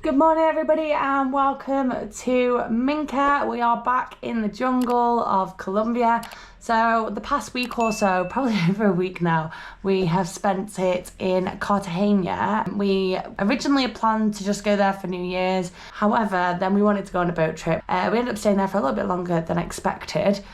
Good morning everybody and welcome to Minka. We are back in the jungle of Colombia. So the past week or so, probably over a week now, we have spent it in Cartagena. We originally had planned to just go there for New Year's. However, then we wanted to go on a boat trip. We ended up staying there for a little bit longer than expected.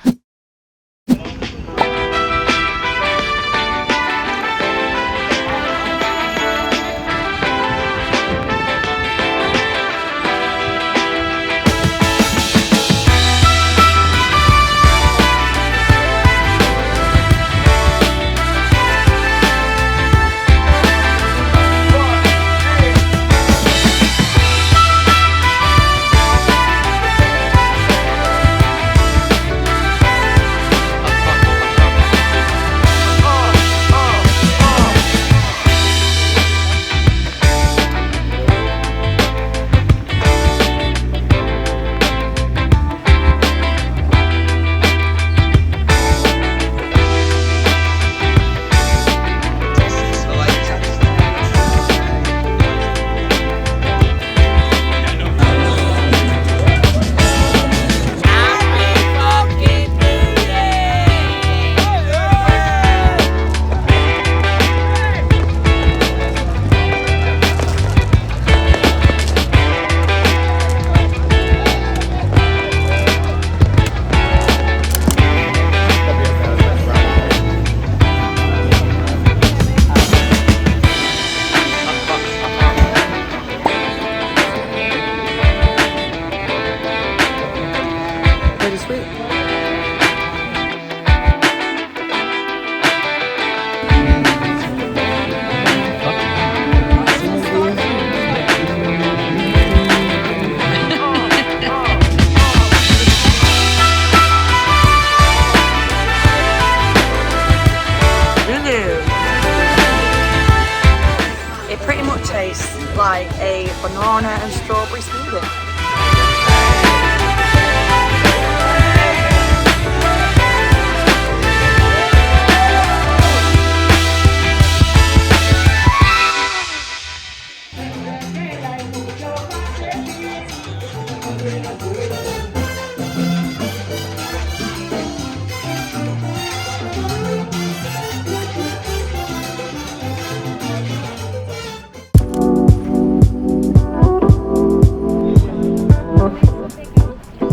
Tastes like a banana and strawberry smoothie.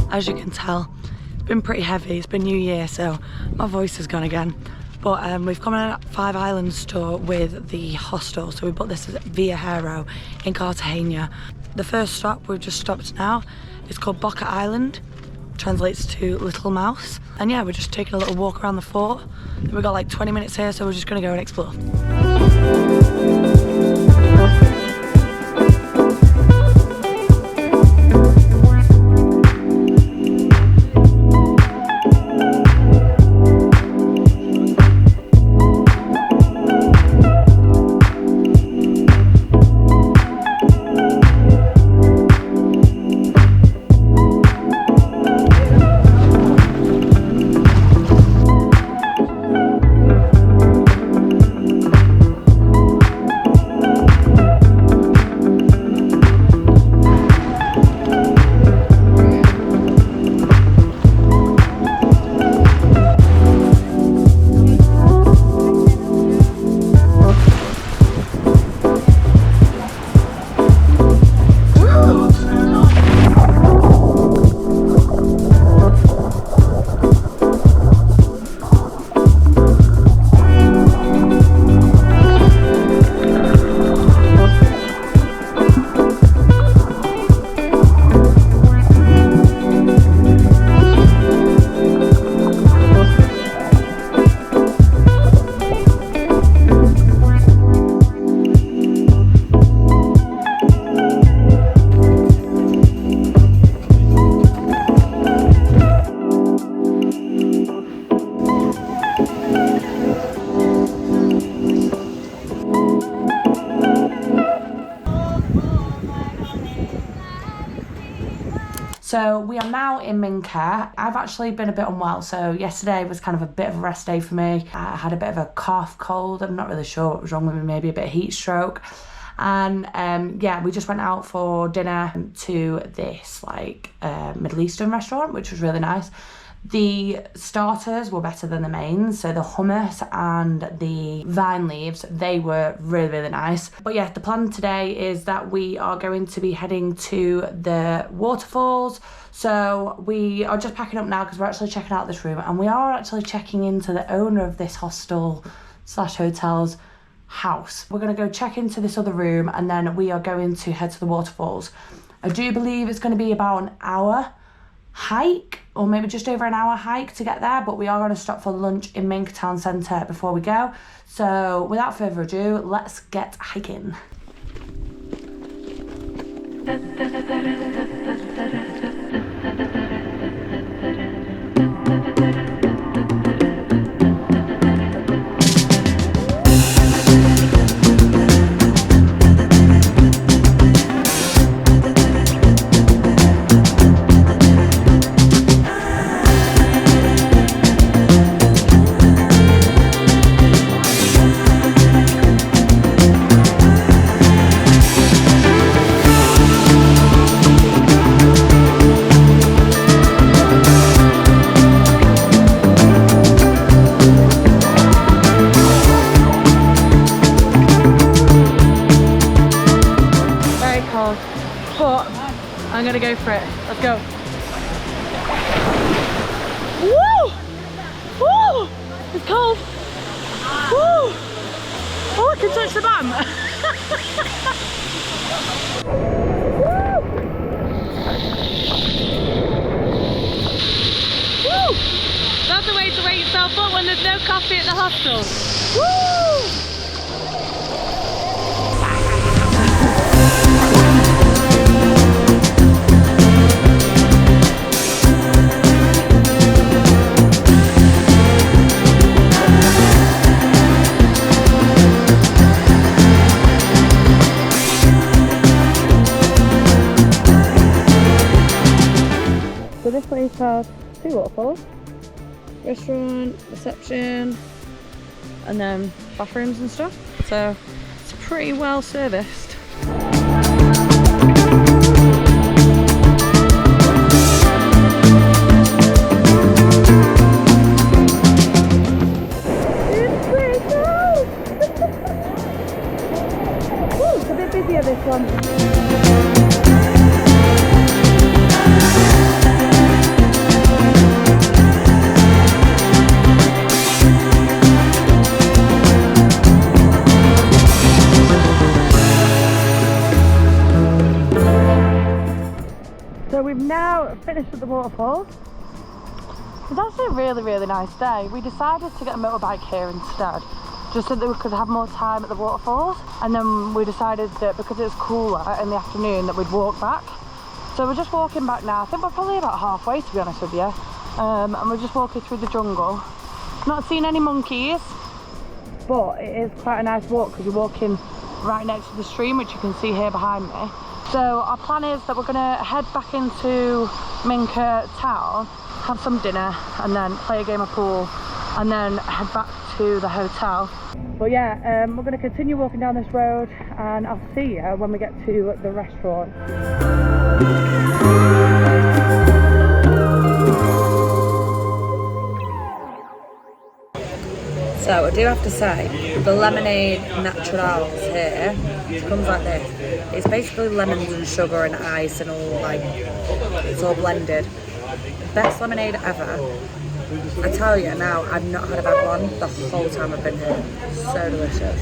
As you can tell, it's been pretty heavy. It's been New Year, so my voice has gone again. But we've come on a 5 Islands tour with the hostel, so we booked this at Viajero in Cartagena. The first stop we've just stopped now is called Boca Island, translates to Little Mouse. And yeah, we're just taking a little walk around the fort. We've got like 20 minutes here, so we're just gonna go and explore. So we are now in Minca. I've actually been a bit unwell, so yesterday was kind of a bit of a rest day for me. I had a bit of a cough, cold. I'm not really sure what was wrong with me, maybe a bit of heat stroke. And yeah, we just went out for dinner to this like Middle Eastern restaurant, which was really nice. The starters were better than the mains, so the hummus and the vine leaves, they were really, really nice. But yeah, the plan today is that we are going to be heading to the waterfalls. So we are just packing up now because we're actually checking out this room, and we are actually checking into the owner of this hostel slash hotel's house. We're going to go check into this other room, and then we are going to head to the waterfalls. I do believe it's going to be about an hour hike, or maybe just over an hour hike to get there, but we are going to stop for lunch in Minca town centre before we go. So without further ado, let's get hiking. But I'm gonna go for it. Let's go. Woo! Woo! It's cold. Woo! Oh, I can touch the bum. Woo! That's the way to wake yourself up when there's no coffee at the hostel. Woo! So this place has 2 waterfalls, restaurant, reception, and then bathrooms and stuff. So it's pretty well serviced. It's pretty cool! Woo, it's a bit busier this one. So we've now finished at the waterfalls. It's actually a really, really nice day. We decided to get a motorbike here instead, just so that we could have more time at the waterfalls. And then we decided that because it's cooler in the afternoon that we'd walk back. So we're just walking back now. I think we're probably about halfway, to be honest with you. And we're just walking through the jungle. Not seen any monkeys, but it is quite a nice walk because you're walking right next to the stream, which you can see here behind me. So our plan is that we're going to head back into Minca town, have some dinner, and then play a game of pool, and then head back to the hotel. But yeah, we're going to continue walking down this road, and I'll see you when we get to the restaurant. So I do have to say, the lemonade naturals here, it comes like this. It's basically lemons and sugar and ice and all, like, it's all blended. Best lemonade ever. I tell you now, I've not had a bad one the whole time I've been here. So delicious.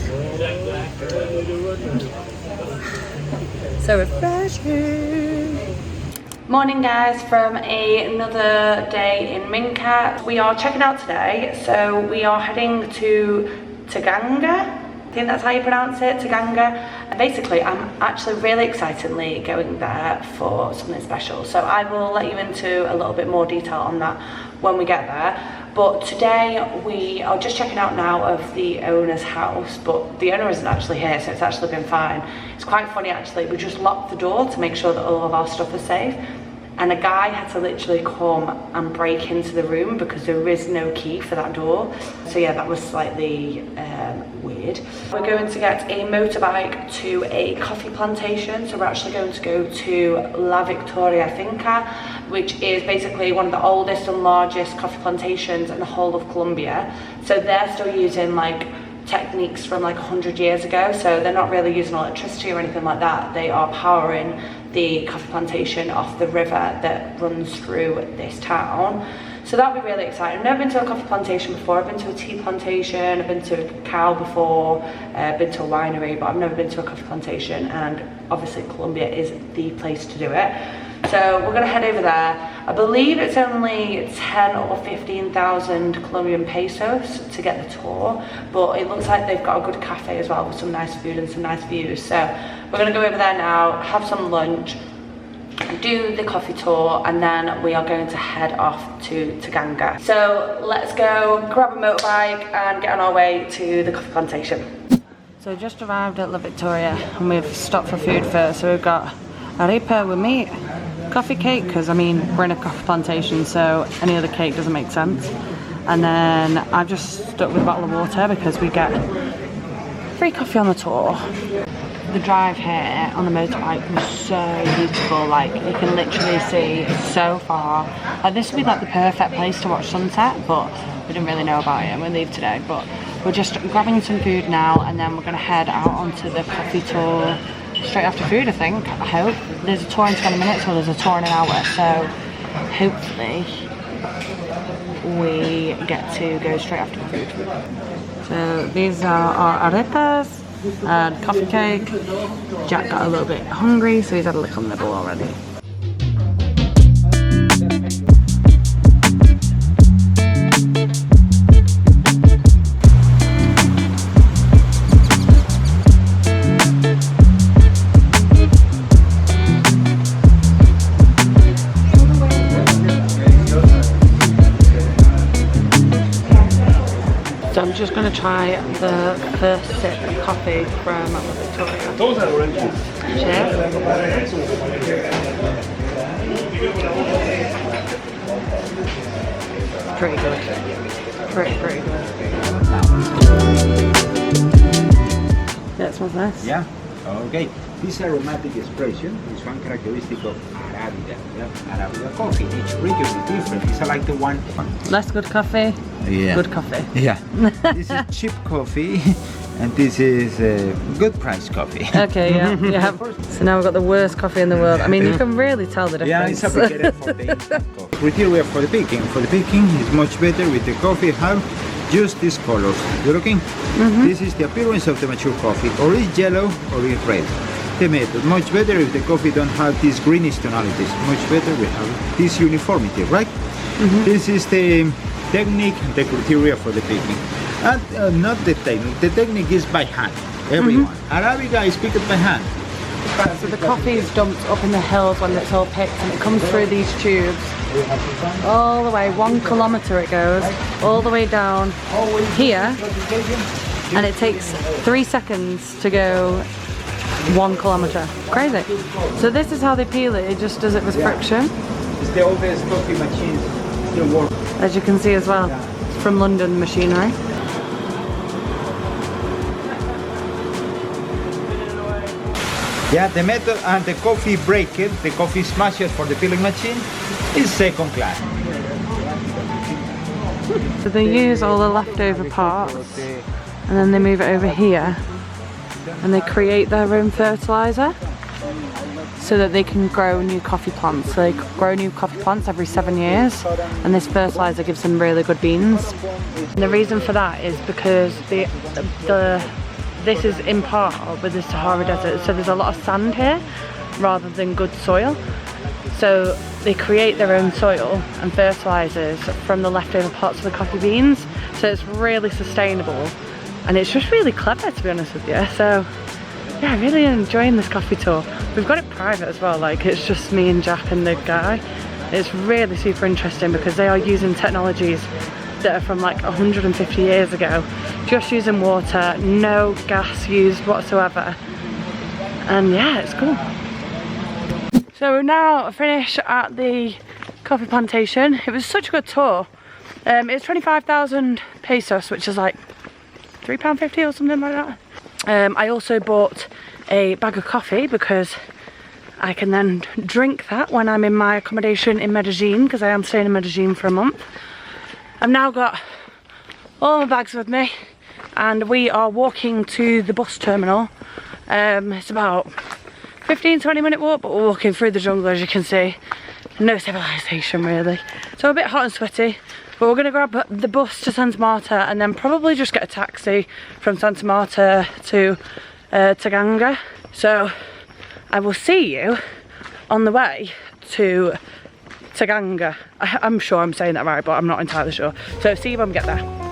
So refreshing. Morning guys, from another day in Minca. We are checking out today, so we are heading to Taganga. I think that's how you pronounce it, Taganga. And basically, I'm actually really excitedly going there for something special. So I will let you into a little bit more detail on that when we get there. But today we are just checking out now of the owner's house, but the owner isn't actually here, so it's actually been fine. It's quite funny actually, we just locked the door to make sure that all of our stuff is safe. and a guy had to literally come and break into the room because there is no key for that door. So yeah, that was slightly weird. We're going to get a motorbike to a coffee plantation. So we're actually going to go to La Victoria Finca, which is basically one of the oldest and largest coffee plantations in the whole of Colombia. So they're still using like techniques from like 100 years ago, so they're not really using electricity or anything like that. They are powering the coffee plantation off the river that runs through this town. So that'll be really exciting. I've never been to a coffee plantation before. I've been to a tea plantation, I've been to a cacao before, I've been to a winery, but I've never been to a coffee plantation, and obviously Colombia is the place to do it. So we're gonna head over there. I believe it's only 10 or 15,000 Colombian pesos to get the tour, but it looks like they've got a good cafe as well with some nice food and some nice views. So we're gonna go over there now, have some lunch, do the coffee tour, and then we are going to head off to Taganga. So let's go grab a motorbike and get on our way to the coffee plantation. So just arrived at La Victoria and we've stopped for food first. So we've got arepa with meat, coffee cake, because I mean we're in a coffee plantation, so any other cake doesn't make sense. And then I've just stuck with a bottle of water because we get free coffee on the tour. The drive here on the motorbike was so beautiful, like you can literally see so far. Like this would be like the perfect place to watch sunset, but we didn't really know about it and we'll leave today. But we're just grabbing some food now and then we're going to head out onto the coffee tour straight after food, I think. I hope. There's a tour in 20 minutes or there's a tour in an hour, so hopefully we get to go straight after the food. So these are our arepas and coffee cake. Jack got a little bit hungry, so he's had a lick on the nibble already. So I'm just going to try the first sip of coffee from Victoria. Those are oranges. Cheers. Pretty good. Pretty good. Yeah, it smells nice. Yeah, okay. This aromatic expression is one characteristic of Arabica. Yeah? Arabica coffee. Each region is different. It's like the one. Less good coffee. Yeah. Good coffee. Yeah. This is cheap coffee, and this is good price coffee. Okay, yeah. So now we've got the worst coffee in the world. I mean, you can really tell the difference. Yeah, it's appreciated for the instant coffee. Criteria for the picking. For the picking, it's much better with the coffee have just these colors. You're looking? This is the appearance of the mature coffee, or it's yellow or it's red. The method, much better if the coffee don't have these greenish tonalities. Much better we have this uniformity, right? This is the technique, the criteria for the picking. And not the technique. The technique is by hand. Everyone. Arabica is picked by hand. So the coffee is dumped up in the hills when it's all picked, and it comes through these tubes all the way, 1 kilometre it goes, all the way down here, and it takes 3 seconds to go 1 kilometre. Crazy. So this is how they peel it. It just does it with friction. It's the oldest coffee machine still works. As you can see as well, it's from London machinery. Yeah, the method and the coffee breaker, the coffee smasher for the peeling machine is second class. So they use all the leftover parts and then they move it over here and they create their own fertilizer so that they can grow new coffee plants. So they grow new coffee plants every 7 years, and this fertilizer gives them really good beans. And the reason for that is because this is in part with the Sahara Desert, so there's a lot of sand here rather than good soil. So they create their own soil and fertilizers from the leftover parts of the coffee beans. So it's really sustainable, and it's just really clever, to be honest with you. So yeah, really enjoying this coffee tour. We've got it private as well, like it's just me and Jack and the guy. It's really super interesting because they are using technologies that are from like 150 years ago, just using water, no gas used whatsoever. And yeah, it's cool. So we're now finished at the coffee plantation. It was such a good tour. It's 25,000 pesos, which is like £3.50 or something like that. I also bought a bag of coffee because I can then drink that when I'm in my accommodation in Medellin, because I am staying in Medellin for a month. I've now got all my bags with me and we are walking to the bus terminal. It's about 15-20 minute walk, but we're walking through the jungle, as you can see. No civilization really. So a bit hot and sweaty, but we're gonna grab the bus to Santa Marta and then probably just get a taxi from Santa Marta to Taganga. So I will see you on the way to Taganga. I'm sure I'm saying that right, but I'm not entirely sure. So see you when we get there.